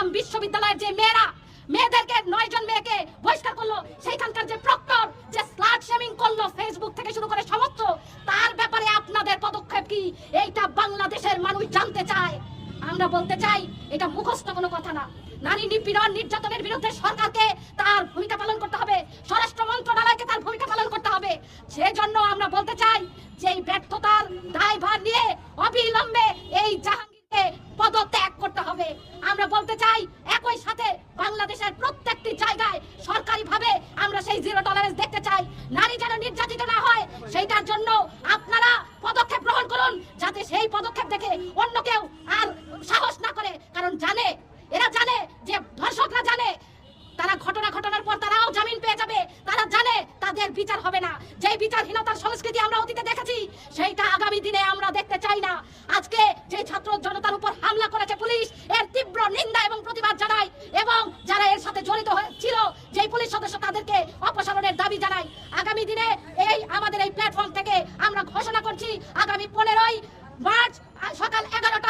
চট্টগ্রাম বিশ্ববিদ্যালয়ের যে মেয়েদেরকে 9 জন মেয়েকে বহিষ্কার করলো, সেইখানকার যে প্রক্টর যে স্লাট শেমিং করলো ফেসবুক থেকে শুরু করে সমস্ত, তার ব্যাপারে আপনাদের পদক্ষেপ কি? এইটা বাংলাদেশের মানুষ জানতে চায়। আমরা বলতে চাই এটা মুখস্থ কোনো কথা না। নারী নিপীড়ন নির্যাতনের বিরুদ্ধে সরকারকে তার ভূমিকা পালন করতে হবে, স্বরাষ্ট্র মন্ত্রণালয়কে তার ভূমিকা পালন করতে হবে। সেজন্য আমরা বলতে চাই যে এই ব্যর্থতার দায়ভার নিয়ে অবিলম্বে এই জাহাঙ্গীরকে পদত্যাগ করতে হবে। আমরা বলতে চাই একই সাথে বাংলাদেশের প্রত্যেকটি জায়গায় সরকারিভাবে আমরা সেই জিরো টলারেন্স দেখতে চাই। নারী যেন নির্যাতিত না হয় সেইটার জন্য আপনারা পদক্ষেপ গ্রহণ করুন, যাতে সেই পদক্ষেপ দেখে অন্য কেউ আর সাহস না করে। কারণ এরা জানে যে ধর্ষকরা জানে তারা ঘটনার পর তারাও জামিন পেয়ে যাবে। তারা জানে তাদের বিচার হবে না। যে বিচারহীনতার সংস্কৃতি আমরা অতীতে দেখেছি সেইটা আগামী দিনে আমরা দেখতে চাই না। আজকে যে ছাত্র জনতার উপর হামলা করেছে পুলিশ, এর তীব্র নিন্দা এবং প্রতিবাদ জানাই, এবং যারা এর সাথে জড়িত ছিল যে পুলিশ সদস্য তাদেরকে অপসারণের দাবি জানাই। আগামী দিনে আমাদের এই প্ল্যাটফর্ম থেকে আমরা ঘোষণা করছি আগামী 15ই মার্চ সকাল 11টা